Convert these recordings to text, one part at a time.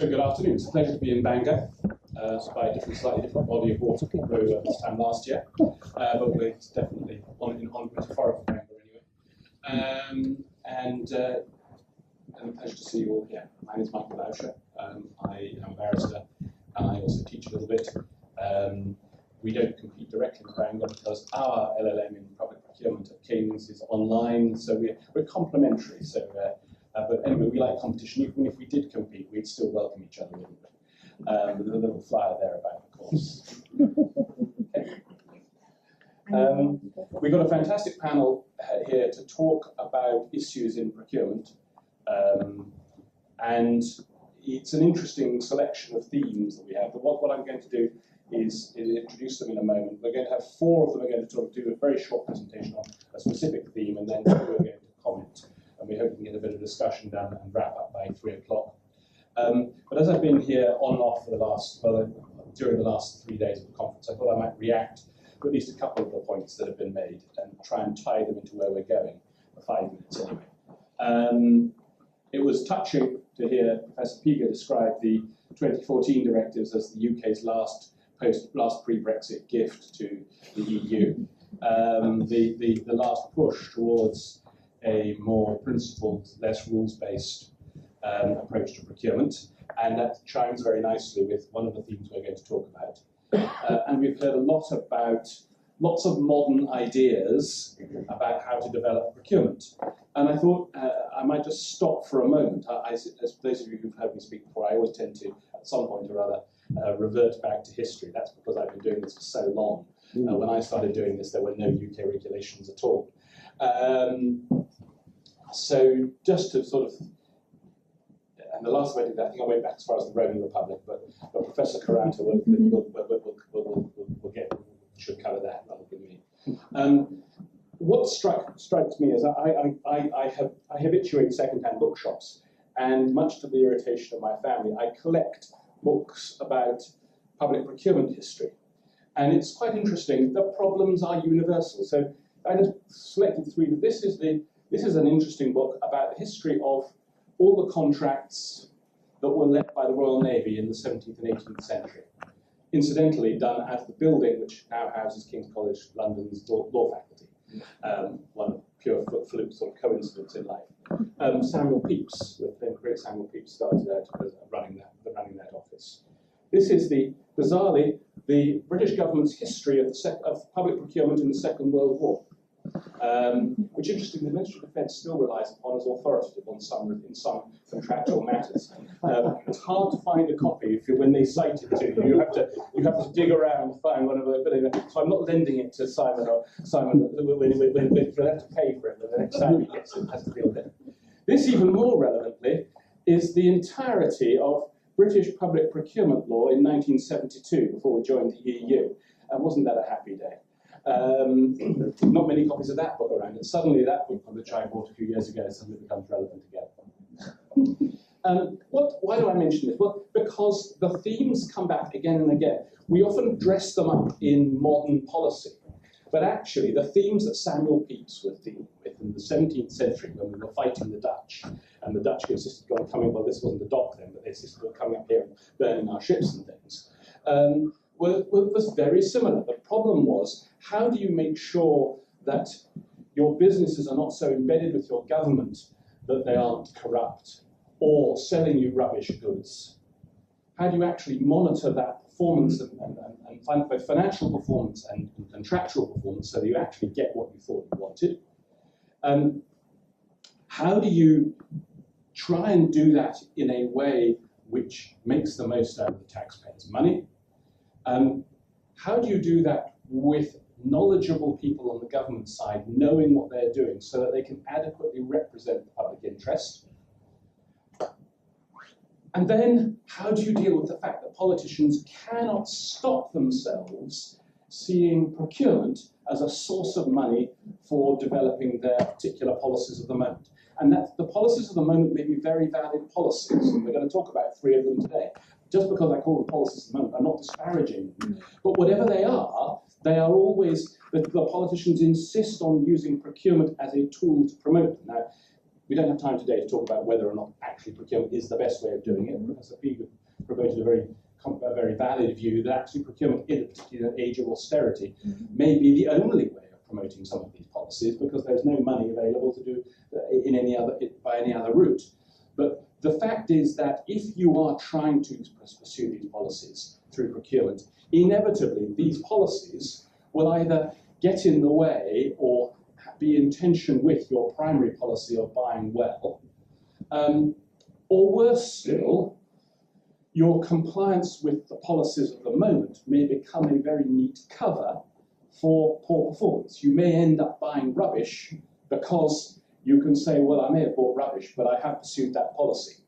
So good afternoon. It's a pleasure to be in Bangor. It's by a slightly different body of water than we were this time last year, but we're definitely on metaphorical Bangor anyway. And a pleasure to see you all here. My name is Monc. Bowsher. I am a barrister, and I also teach a little bit. We don't compete directly with Bangor because our LLM in public procurement at King's is online, so we're complementary. So. But anyway, we like competition. Even if we did compete, we'd still welcome each other, wouldn't we? With a little flyer there about, of course. Okay. We've got a fantastic panel here to talk about issues in procurement. And it's an interesting selection of themes that we have. But what I'm going to do is introduce them in a moment. We're going to have four of them are going to sort of do a very short presentation on a specific theme, and then two are going to comment. And we hope we can get a bit of discussion done and wrap up by 3 o'clock. But as I've been here on and off for during the last 3 days of the conference, I thought I might react to at least a couple of the points that have been made and try and tie them into where we're going for 5 minutes anyway. It was touching to hear Professor Piga describe the 2014 directives as the UK's last pre-Brexit gift to the EU. The last push towards a more principled, less rules-based approach to procurement, and that chimes very nicely with one of the themes we're going to talk about. And we've heard a lot about lots of modern ideas about how to develop procurement. And I thought I might just stop for a moment. As those of you who've heard me speak before, I always tend to, at some point or other, revert back to history. That's because I've been doing this for so long. When I started doing this, there were no UK regulations at all. So just to sort of, and the last time I did that, I think I went back as far as the Roman Republic, but Professor Caranta should cover that rather than me. What strikes me is I habituate second-hand bookshops, and much to the irritation of my family, I collect books about public procurement history. And it's quite interesting. The problems are universal. So I just selected 3. This is an interesting book about the history of all the contracts that were let by the Royal Navy in the 17th and 18th century. Incidentally, done at the building which now houses King's College London's law faculty. One of pure fluke sort of coincidence in life. Samuel Pepys, the then great Samuel Pepys, started out as running that office. This is bizarrely the British government's history of public procurement in the Second World War, which, interestingly, the Ministry of Defence still relies upon as authoritative in some contractual matters. It's hard to find a copy when they cite it to you. You have to dig around to find one of the. So I'm not lending it to Simon when he'll have to pay for it. But the next time he gets it, has to deal with it. This, even more relevantly, is the entirety of British public procurement law in 1972, before we joined the EU. And wasn't that a happy day? Not many copies of that book around, and suddenly that book, which I bought a few years ago, suddenly becomes relevant again. Why do I mention this? Well, because the themes come back again and again. We often dress them up in modern policy, but actually the themes that Samuel Pepys was dealing with in the 17th century when we were fighting the Dutch, and the Dutch insisted on coming, well, this wasn't the dock then, but they insisted on coming up here and burning our ships and things, was very similar. The problem was, how do you make sure that your businesses are not so embedded with your government that they aren't corrupt or selling you rubbish goods? How do you actually monitor that performance and find both financial performance and contractual performance so that you actually get what you thought you wanted? How do you try and do that in a way which makes the most out of the taxpayers' money? How do you do that with knowledgeable people on the government side knowing what they're doing so that they can adequately represent the public interest? And then, how do you deal with the fact that politicians cannot stop themselves seeing procurement as a source of money for developing their particular policies of the moment? And that the policies of the moment may be very valid policies, and we're going to talk about 3 of them today. Just because I call them policies of the moment, I'm not disparaging them. But whatever they are always, the politicians insist on using procurement as a tool to promote them. Now, we don't have time today to talk about whether or not actually procurement is the best way of doing it. Professor Peake promoted a very valid view that actually procurement, in a particular age of austerity, may be the only way of promoting some of these policies, because there's no money available to do by any other route. But the fact is that if you are trying to pursue these policies through procurement, inevitably these policies will either get in the way or be in tension with your primary policy of buying well, or worse still, your compliance with the policies of the moment may become a very neat cover for poor performance. You may end up buying rubbish because you can say, well, I may have bought rubbish, but I have pursued that policy.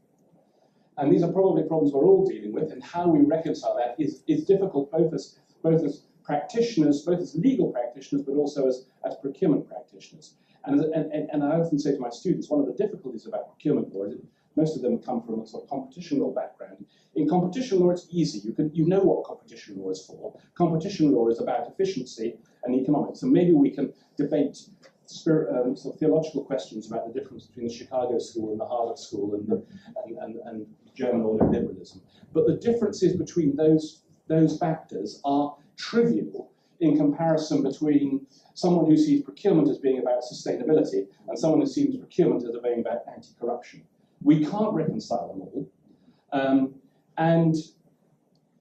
And these are probably problems we're all dealing with, and how we reconcile that is difficult both as practitioners, both as legal practitioners, but also as procurement practitioners. And I often say to my students, one of the difficulties about procurement law is that most of them come from a sort of competition law background. In competition law, it's easy. You know what competition law is for. Competition law is about efficiency and economics. And maybe we can debate sort of theological questions about the difference between the Chicago School and the Harvard School and German neoliberalism. But the differences between those factors are trivial in comparison between someone who sees procurement as being about sustainability and someone who sees procurement as being about anti-corruption. We can't reconcile them all. And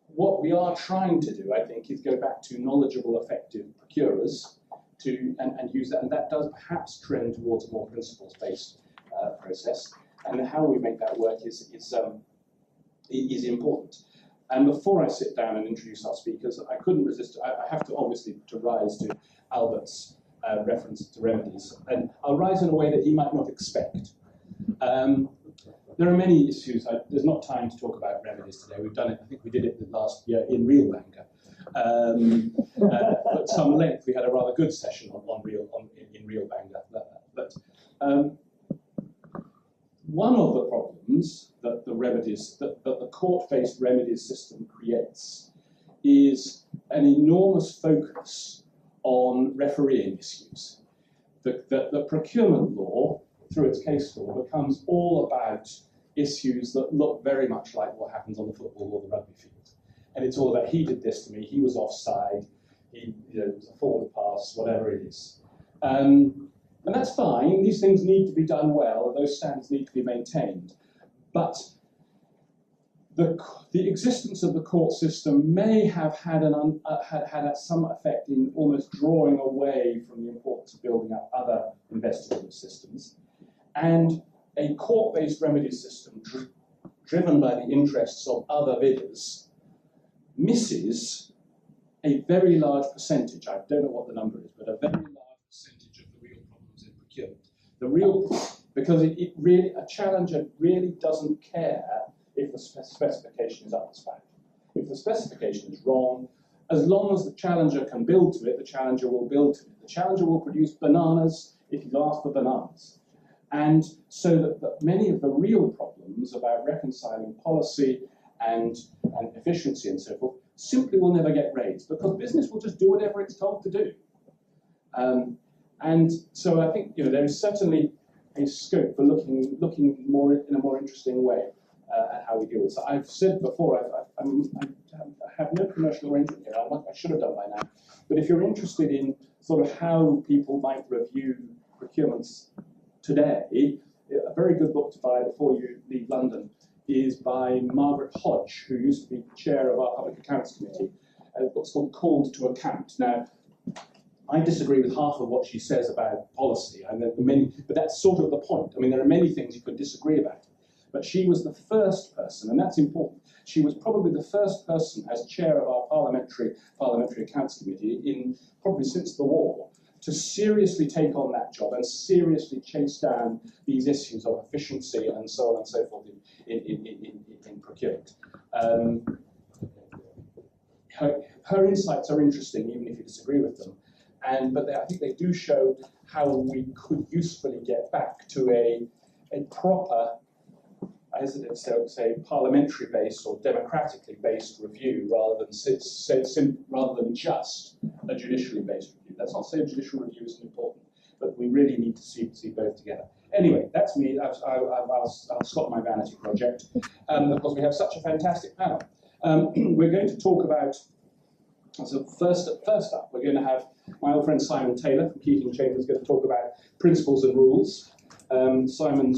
what we are trying to do, I think, is go back to knowledgeable, effective procurers and use that. And that does perhaps trend towards a more principles-based process. And how we make that work is important. And before I sit down and introduce our speakers, I couldn't resist. I have to obviously rise to Albert's reference to remedies. And I'll rise in a way that he might not expect. There are many issues. There's not time to talk about remedies today. We've done it. I think we did it last year in real anger. At some length, we had a rather good session in real anger. But one of the problems that the court-based remedies system creates is an enormous focus on refereeing issues. The procurement law, through its case law, becomes all about issues that look very much like what happens on the football or the rugby field. And it's all about, he did this to me, he was offside, it was a forward pass, whatever it is. And that's fine. These things need to be done well, and those standards need to be maintained. But the existence of the court system may have had some effect in almost drawing away from the importance of building up other investigative systems. And a court-based remedy system driven by the interests of other bidders misses a very large percentage, I don't know what the number is, but a very large percentage of the real problems in procurement. Because a challenger really doesn't care if the specification is up to spec. If the specification is wrong, as long as the challenger can build to it, the challenger will build to it. The challenger will produce bananas if you ask for bananas. And so that many of the real problems about reconciling policy and efficiency and so forth simply will never get raised, because business will just do whatever it's told to do. And so I think there is certainly a scope for looking more in a more interesting way at how we deal with this. I've said before, I have no commercial arrangement here. I should have done by now. But if you're interested in sort of how people might review procurements today, a very good book to buy before you leave London is by Margaret Hodge, who used to be chair of our Public Accounts Committee. A book's called Called to Account. Now, I disagree with half of what she says about policy, but that's sort of the point. I mean, there are many things you could disagree about. But she was the first person, and that's important. She was probably the first person as chair of our Parliamentary Accounts Committee probably since the war, to seriously take on that job and seriously chase down these issues of efficiency and so on and so forth in procurement. Her insights are interesting, even if you disagree with them. But I think they do show how we could usefully get back to a proper, as it say, parliamentary-based or democratically-based review, rather than just a judicially-based review. That's not to say a judicial review isn't important, but we really need to see both together. Anyway, that's me. I'll stop my vanity project. Of course, we have such a fantastic panel. We're going to talk about, so first up, we're going to have my old friend Simon Taylor from Keating Chambers going to talk about principles and rules. Simon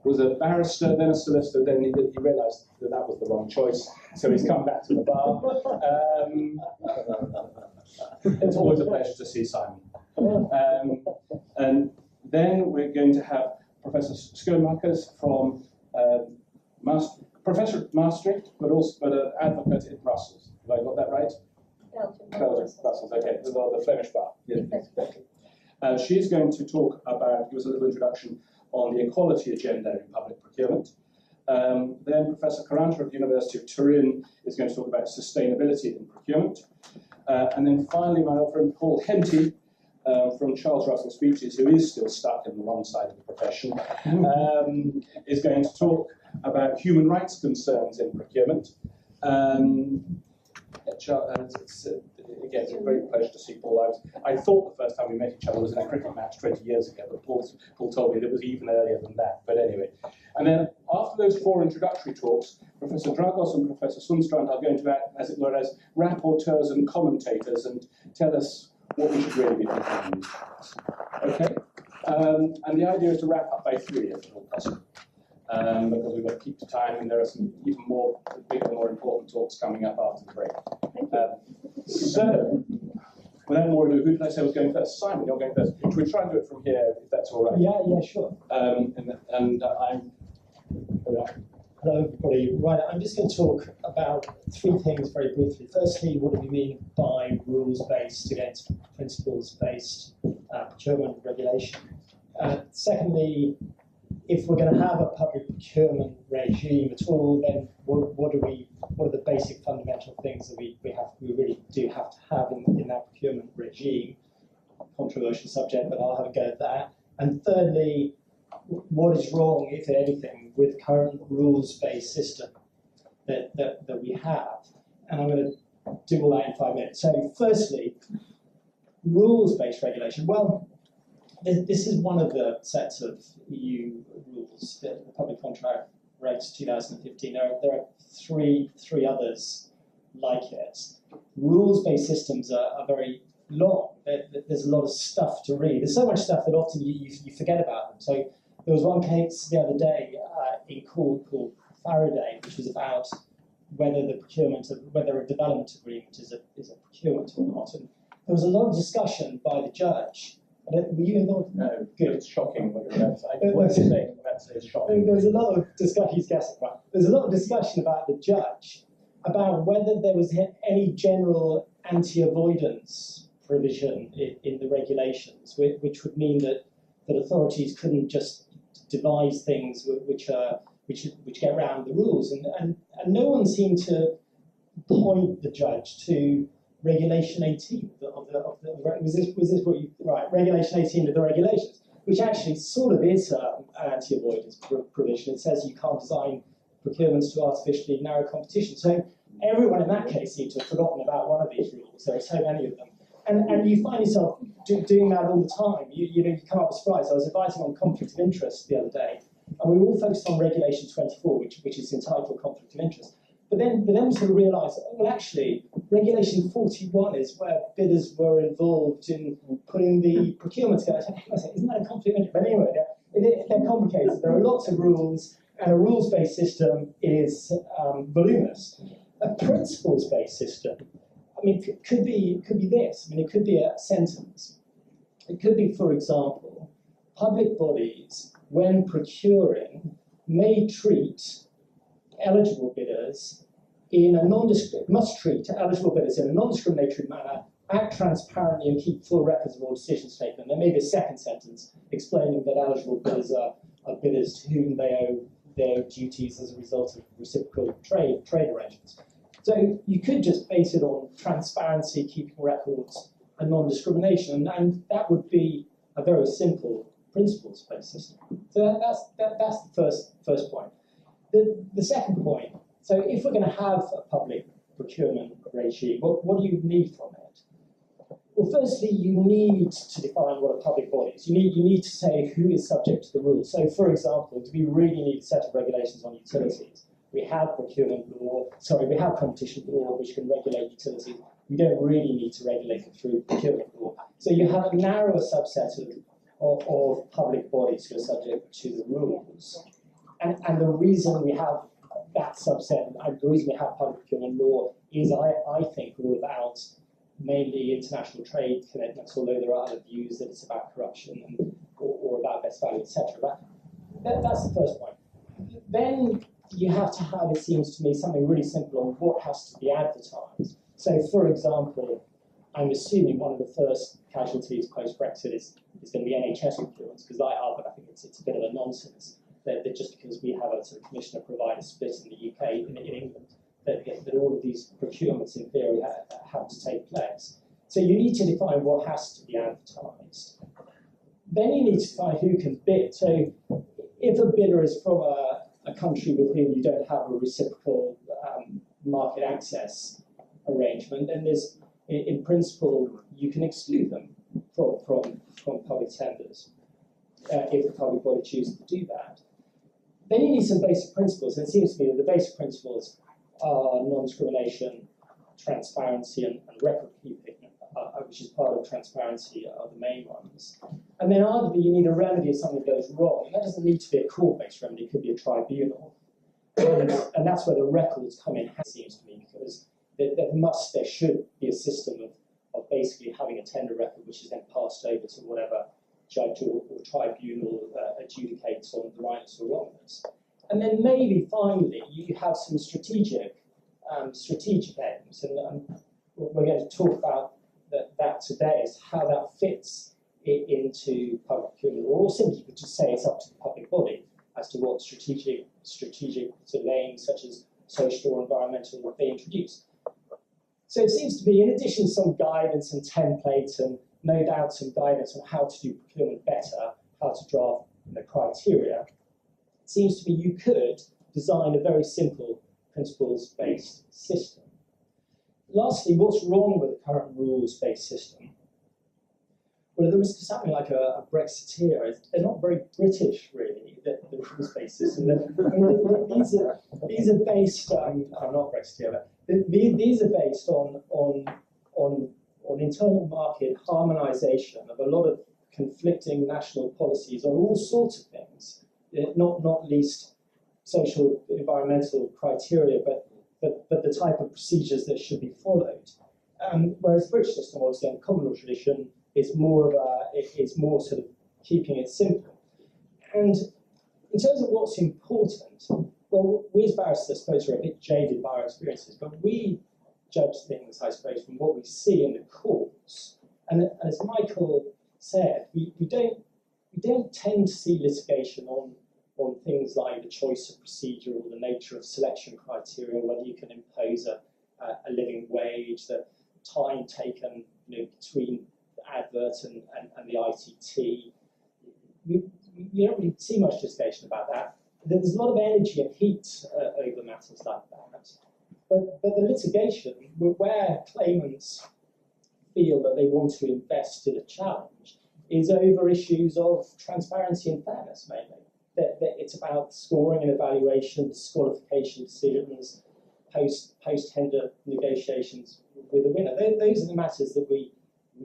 was a barrister, then a solicitor, then he realised that that was the wrong choice, so he's come back to the bar. It's always a pleasure to see Simon. And then we're going to have Professor Schoenmakers from Professor at Maastricht, but an advocate in Brussels. Have I got that right? Belgium, Brussels, okay, the Flemish bar. Yes, exactly. She's going to talk about, give us a little introduction on the equality agenda in public procurement. Then Professor Caranta of the University of Turin is going to talk about sustainability in procurement. And then finally, my old friend Paul Henty from Charles Russell Speeches, who is still stuck in the wrong side of the profession, is going to talk about human rights concerns in procurement. Again, it's a great pleasure to see Paul. I thought the first time we met each other was in a cricket match 20 years ago, but Paul told me that it was even earlier than that. But anyway, and then after those four introductory talks, Professor Dragos and Professor Sundstrand are going to act, as it were, as rapporteurs and commentators and tell us what we should really be thinking on these topics. Okay? And the idea is to wrap up by 3 if at all possible. Because we've got to keep to time, and there are some even more bigger, more important talks coming up after the break. So, without more ado, who did I say was going first? Simon, you're going first. Should we try and do it from here, if that's all right? Yeah, sure. I'm... Hello, everybody. Right, I'm just going to talk about 3 things very briefly. Firstly, what do we mean by rules-based against principles-based procurement regulation? Secondly, if we're going to have a public procurement regime at all, then what are the basic fundamental things that we really do have to have in that procurement regime? Controversial subject, but I'll have a go at that. And thirdly, what is wrong, if anything, with current rules-based system that we have? And I'm going to do all that in 5 minutes. So firstly, rules-based regulation. Well, this is one of the sets of EU rules, the Public Contract Regs 2015. There are three others like it. Rules-based systems are very long. There's a lot of stuff to read. There's so much stuff that often you forget about them. So there was one case the other day in court called Faraday, which was about whether whether a development agreement is a procurement or not. And there was a lot of discussion by the judge. Were you involved? No, good. It's shocking what you're about to say. What you're saying about to say is shocking. There was a lot of discussion. He's guessing. Right. There's a lot of discussion about the judge about whether there was any general anti-avoidance provision in the regulations, which would mean that authorities couldn't just devise things which get around the rules, and no one seemed to point the judge to Regulation 18 was this what you right? Regulation 18 of the regulations, which actually sort of is an anti-avoidance provision. It says you can't design procurements to artificially narrow competition. So everyone in that case seemed to have forgotten about one of these rules. There are so many of them, and you find yourself doing that all the time. You come up with surprise. I was advising on conflict of interest the other day, and we all focused on Regulation 24, which is entitled conflict of interest. But then we sort of realised, well, actually, Regulation 41 is where bidders were involved in putting the procurement together. Isn't that a conflict of interest? But anyway, they're complicated. There are lots of rules, and a rules-based system is voluminous. A principles-based system, I mean, could be this. I mean, it could be a sentence. It could be, for example, public bodies, when procuring, may treat eligible bidders must treat eligible bidders in a non-discriminatory manner, act transparently, and keep full records of all decisions taken. There may be a second sentence explaining that eligible bidders are bidders to whom they owe duties as a result of reciprocal trade arrangements. So you could just base it on transparency, keeping records, and non-discrimination, and that would be a very simple principles-based system. So that's the first point. The second point, so if we're going to have a public procurement regime, what do you need from it? Well, firstly, you need to define what a public body is. You need to say who is subject to the rules. So, for example, do we really need a set of regulations on utilities? We have we have competition law which can regulate utilities. We don't really need to regulate it through procurement law. So you have a narrower subset of public bodies who are subject to the rules. And the reason we have that subset, and the reason we have public procurement law is, I think, all about mainly international trade commitments, although there are other views that it's about corruption or about best value, etc. But that's the first point. Then you have to have, it seems to me, something really simple on what has to be advertised. So, for example, I'm assuming one of the first casualties post-Brexit is going to be NHS procurements, because but I think it's a bit of a nonsense that just because we have a sort of commissioner-provider split in the UK, in England, that all of these procurements, in theory, have to take place. So you need to define what has to be advertised. Then you need to define who can bid. So if a bidder is from a country with whom you don't have a reciprocal market access arrangement, then there's, in principle, you can exclude them from public tenders if the public body chooses to do that. Then you need some basic principles, and it seems to me that the basic principles are non-discrimination, transparency, and record keeping, which is part of transparency, are the main ones. And then arguably you need a remedy if something goes wrong. And that doesn't need to be a court-based remedy, it could be a tribunal. And that's where the records come in, it seems to me, because there should be a system of basically having a tender record which is then passed over to whatever judge or tribunal adjudicates on the rightness or wrongness. And then maybe finally you have some strategic aims, and we're going to talk about that today, is how that fits into public procurement, or simply you could just say it's up to the public body as to what strategic sort of aims, such as social or environmental, they introduce. So it seems to be, in addition to some guidance and templates, and no doubt some guidance on how to do procurement better, how to draft the criteria, it seems to be you could design a very simple principles-based system. Lastly, what's wrong with the current rules-based system? Well, at the risk of sounding like a Brexiteer, they're not very British, really, the rules-based system. These are based, I'm not Brexiteer, but these are based on internal market harmonisation of a lot of conflicting national policies on all sorts of things, not least social, environmental criteria, but the type of procedures that should be followed. Whereas the British system, obviously, and the common law tradition, is more sort of keeping it simple. And in terms of what's important, well, we as barristers, I suppose, are a bit jaded by our experiences, but we judge things, I suppose, from what we see in the courts. And as Michael said, we don't tend to see litigation on things like the choice of procedure or the nature of selection criteria, whether you can impose a living wage, the time taken between the advert and the ITT. You don't really see much litigation about that. There's a lot of energy and heat over matters like that. But the litigation, where claimants feel that they want to invest in a challenge, is over issues of transparency and fairness, mainly. That it's about scoring and evaluation, disqualification decisions, post-tender negotiations with the winner. Those are the matters that we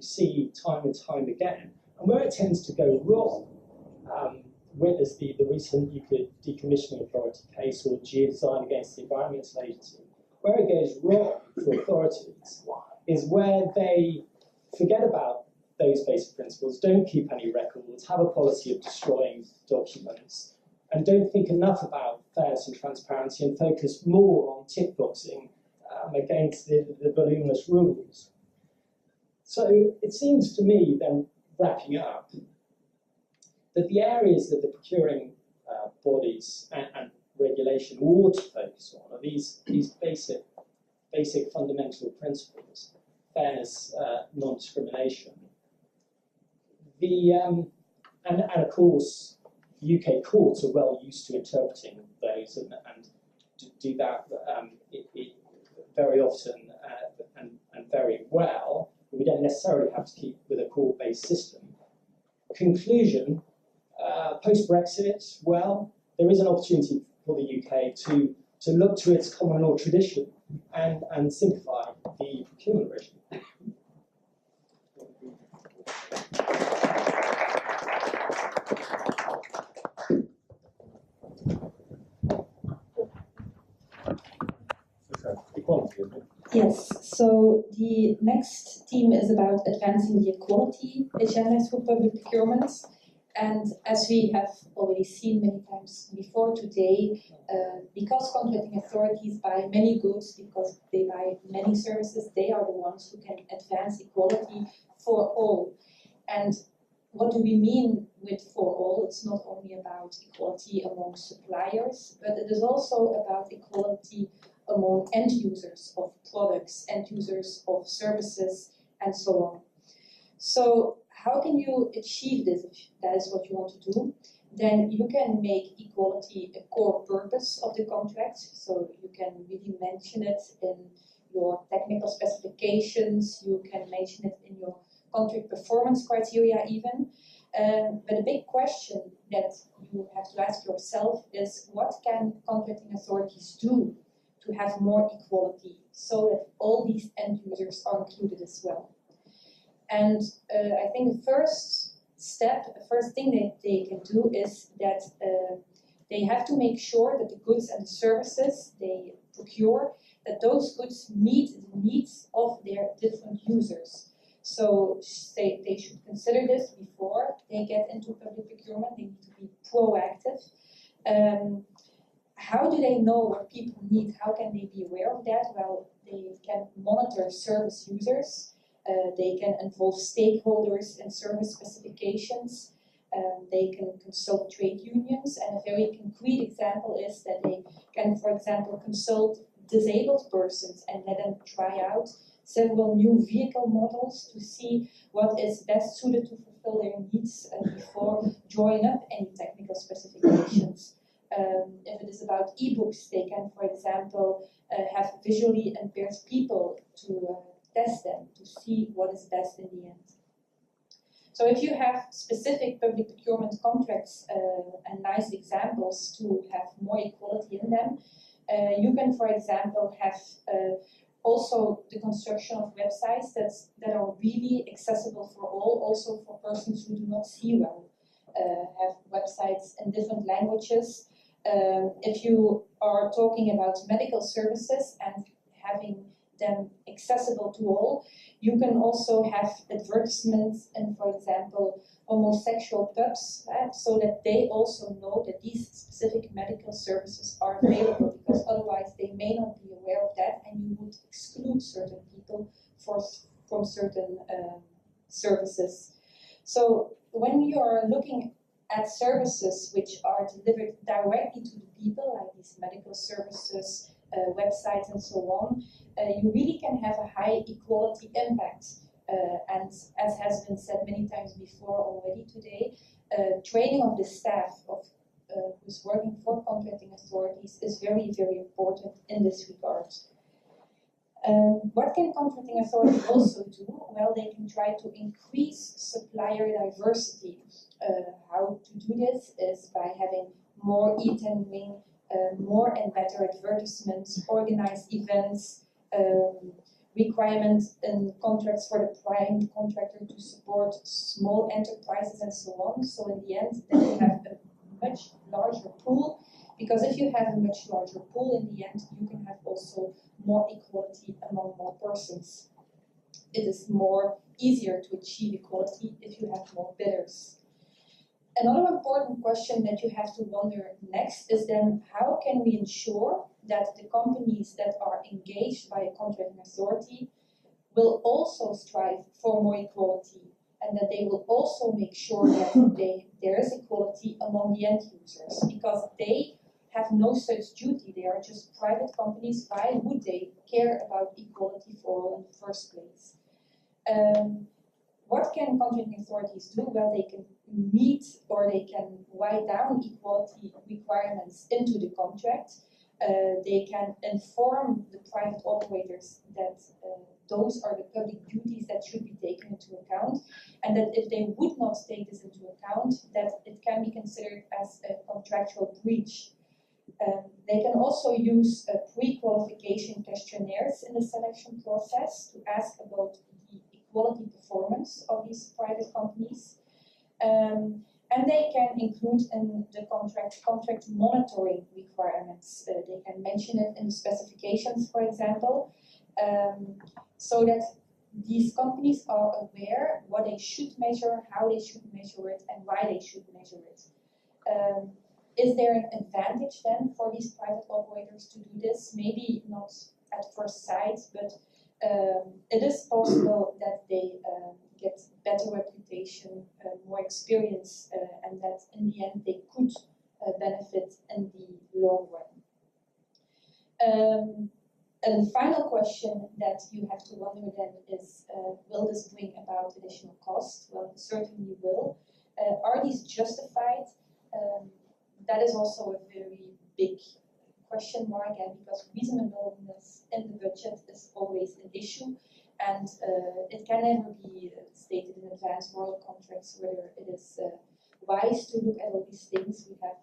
see time and time again. And where it tends to go wrong, witness the recent decommissioning authority case or geodesign against the Environmental Agency, where it goes wrong for authorities is where they forget about those basic principles, don't keep any records, have a policy of destroying documents, and don't think enough about fairness and transparency and focus more on tick boxing against the voluminous rules. So it seems to me, then, wrapping up, that the areas that the procuring bodies and regulation ought to focus on are these basic fundamental principles: fairness, non-discrimination. And of course, UK courts are well used to interpreting those and do that very often and very well. We don't necessarily have to keep with a court-based system. Conclusion, post-Brexit, well, there is an opportunity for the UK to look to its common law tradition and simplify the procurement regime. Equality, isn't it? Yes, so the next theme is about advancing the equality agenda through public procurement. And as we have already seen many times before today, because contracting authorities buy many goods, because they buy many services, they are the ones who can advance equality for all. And what do we mean with for all? It's not only about equality among suppliers, but it is also about equality among end users of products, end users of services, and so on. So how can you achieve this if that is what you want to do? Then you can make equality a core purpose of the contract. So you can really mention it in your technical specifications, you can mention it in your contract performance criteria even. But a big question that you have to ask yourself is, what can contracting authorities do to have more equality so that all these end users are included as well? And I think the first step, the first thing that they can do is that they have to make sure that the goods and services they procure, that those goods meet the needs of their different users. So they should consider this before they get into public procurement. They need to be proactive. How do they know what people need? How can they be aware of that? Well, they can monitor service users. They can involve stakeholders in service specifications. They can consult trade unions. And a very concrete example is that they can, for example, consult disabled persons and let them try out several new vehicle models to see what is best suited to fulfill their needs before drawing up any technical specifications. If it is about e-books, they can, for example, have visually impaired people to test them, to see what is best in the end. So if you have specific public procurement contracts and nice examples to have more equality in them, you can, for example, have also the construction of websites that are really accessible for all, also for persons who do not see well. Have websites in different languages. If you are talking about medical services and having them accessible to all, you can also have advertisements in, for example, homosexual pubs, so that they also know that these specific medical services are available, because otherwise they may not be aware of that and you would exclude certain people from certain services. So when you are looking at services which are delivered directly to the people, like these medical services, websites and so on, you really can have a high equality impact. And as has been said many times before already today, training of the staff of who's working for contracting authorities is very, very important in this regard. What can contracting authorities also do? Well, they can try to increase supplier diversity. How to do this is by having more e-tendering, more and better advertisements, organized events, requirements in contracts for the prime contractor to support small enterprises and so on. So in the end, then you have a much larger pool, because if you have a much larger pool, in the end, you can have also more equality among more persons. It is more easier to achieve equality if you have more bidders. Another important question that you have to wonder next is then, how can we ensure that the companies that are engaged by a contracting authority will also strive for more equality, and that they will also make sure that there is equality among the end users, because they have no such duty. They are just private companies. Why would they care about equality for all in the first place? What can contracting authorities do? Well, they can meet or they can write down equality requirements into the contract. They can inform the private operators that those are the public duties that should be taken into account, and that if they would not take this into account, that it can be considered as a contractual breach. They can also use pre-qualification questionnaires in the selection process to ask about the equality performance of these private companies. And they can include in the contract monitoring requirements. They can mention it in the specifications, for example, so that these companies are aware what they should measure, how they should measure it, and why they should measure it. Is there an advantage then for these private operators to do this? Maybe not at first sight, but it is possible that they get better reputation, more experience, and that in the end they could benefit in the long run. And the final question that you have to wonder then is, will this bring about additional cost? Well, it certainly will. Are these justified? That is also a very big question mark, and because reasonableness in the budget is always an issue, and it can never be stated in advance royal contracts whether it is wise to look at all these things. We have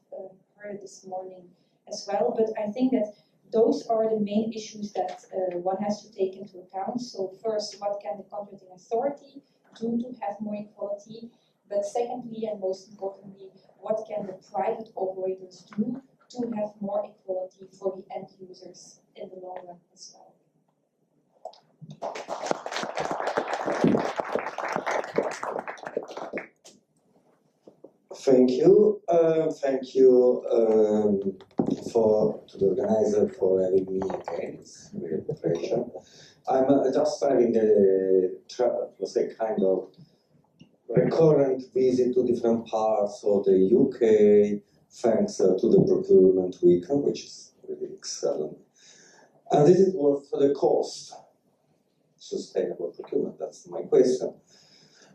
heard it this morning as well, but I think that those are the main issues that one has to take into account. So first, what can the contracting authority do to have more equality? But secondly, and most importantly, what can the private operators do to have more equality for the end users in the long run as well? Thank you. Thank you to the organizer for having me again. It's really a pleasure. I'm just having let's say, kind of recurrent visit to different parts of the UK, thanks to the Procurement Week, which is really excellent. And this is worth the cost. Sustainable procurement, that's my question.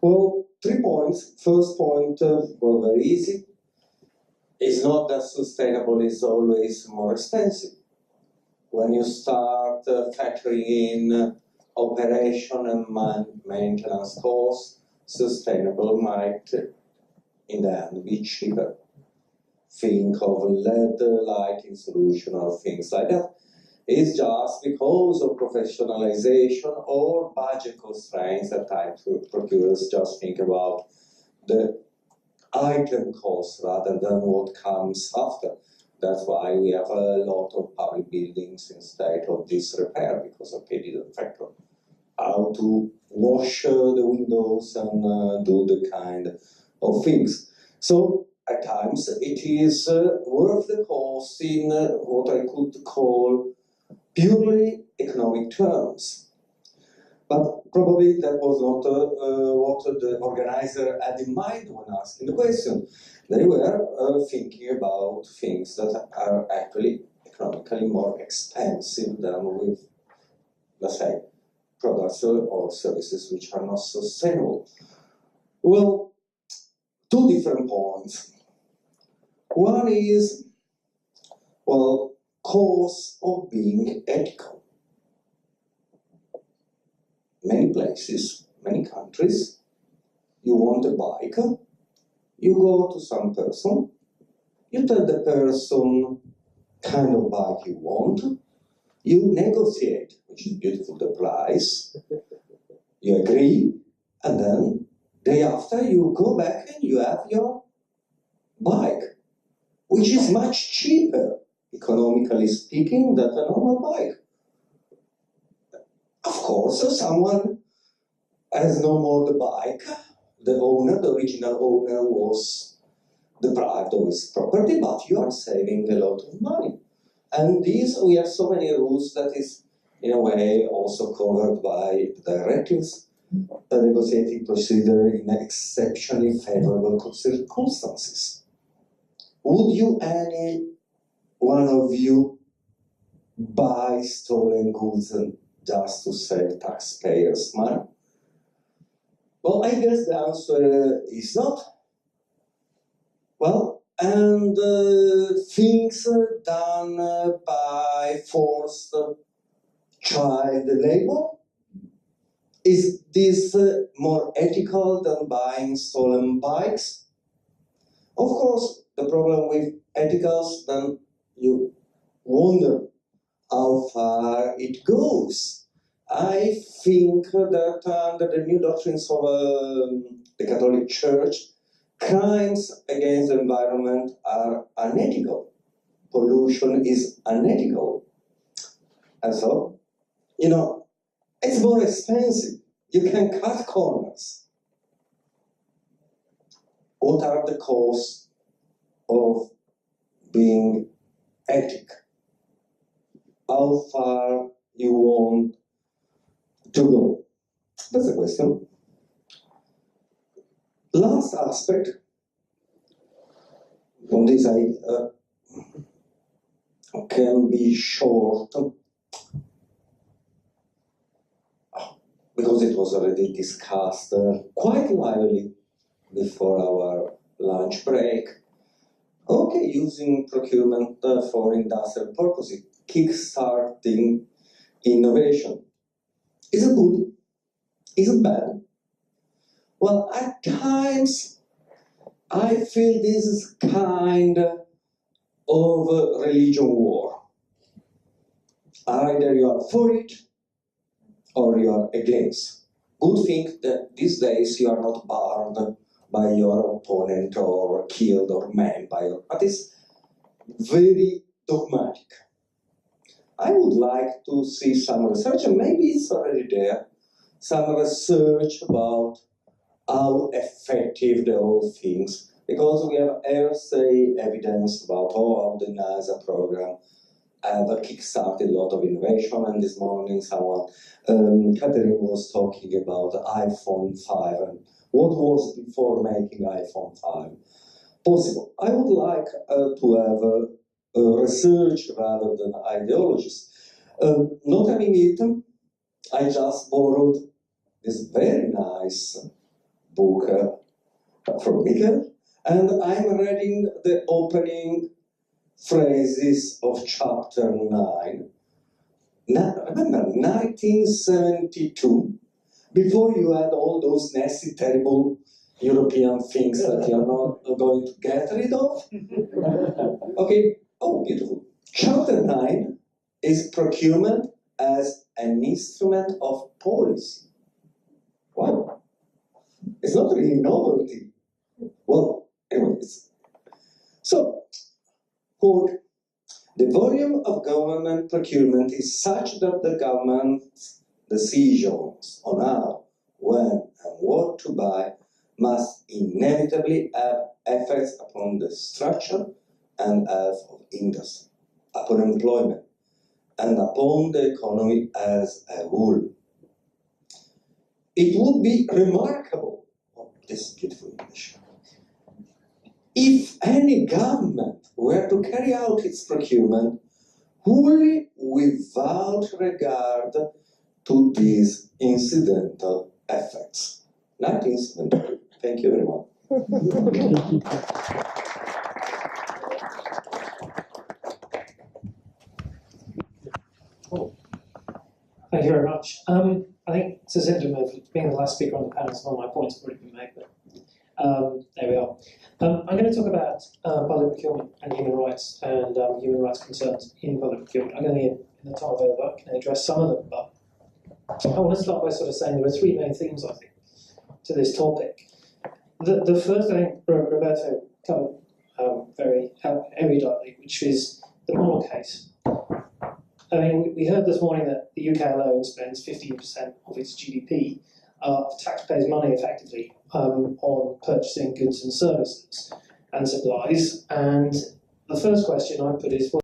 Well, 3 points. First point, well, very easy. It's not that sustainable is always more expensive. When you start factoring in operation and maintenance costs, sustainable might, in the end, be cheaper. Think of LED lighting solution or things like that. It's just because of professionalization or budget constraints at times procurers just think about the item cost rather than what comes after. That's why we have a lot of public buildings in state of disrepair, because they didn't factor how to wash the windows and do the kind of things. So at times it is worth the cost in what I could call purely economic terms. But probably that was not what the organizer had in mind when asking the question. They were thinking about things that are actually economically more expensive than with, let's say, products or services which are not sustainable. Well, 2 different points. One is, well, cost of being ethical. Many places, many countries, you want a bike, you go to some person, you tell the person kind of bike you want, you negotiate, which is beautiful, the price, you agree, and then day after you go back and you have your bike, which is much cheaper, economically speaking, than a normal bike. Of course, someone has no more the bike. The owner, the original owner, was deprived of his property, but you are saving a lot of money. And these, we have so many rules that is, in a way, also covered by directives, the negotiating procedure in exceptionally favorable circumstances. Would you, any one of you, buy stolen goods and just to save taxpayers' money? Well, I guess the answer is not. Well, and things done by forced child labor, Is this more ethical than buying stolen bikes? Of course, the problem with ethicals, then you wonder how far it goes. I think that under the new doctrines of the Catholic Church, crimes against the environment are unethical. Pollution is unethical. And so, you know, it's more expensive. You can cut corners. What are the costs of being ethic? How far you want to go? That's the question. Last aspect, on this I can be short, because it was already discussed quite lively before our lunch break. Okay, using procurement for industrial purposes, kick-starting innovation. Is it good? Is it bad? Well, at times, I feel this is kind of a religion war. Either you are for it, or you are against. Good thing that these days you are not burned by your opponent or killed or maimed by your, but it's very dogmatic. I would like to see some research, and maybe it's already there, some research about how effective the whole things, because we have hearsay evidence about how the NASA program have kick-started a lot of innovation, and this morning someone, Catherine was talking about the iPhone 5 and what was before making iPhone 5 possible. I would like to have a research rather than ideologies. Not having it, I just borrowed this very nice book from Michael, and I'm reading the opening phrases of chapter 9. Now, remember, 1972, before you had all those nasty, terrible European things that you're not going to get rid of. Okay, oh, beautiful. Chapter 9 is procurement as an instrument of policy. Wow. It's not really novelty. Well, anyways. So, quote, the volume of government procurement is such that the government's decisions on how, when, and what to buy must inevitably have effects upon the structure and health of industry, upon employment, and upon the economy as a whole. It would be remarkable, oh, this beautiful English, if any government were to carry out its procurement wholly without regard to these incidental effects. 1972. Thank you very much. Thank you very much. I think it's a symptom of being the last speaker on the panel, some of my points have already been made, but there we are. I'm going to talk about public procurement and human rights concerns in public procurement. I'm going to, in the time available, can address some of them, but I want to start by sort of saying there are three main themes, I think, to this topic. The first, I think, Roberto covered very eruditely, which is the Monc case. I mean, we heard this morning that the UK alone spends 15% of its GDP of taxpayers' money, effectively, on purchasing goods and services and supplies. And the first question I put is, well,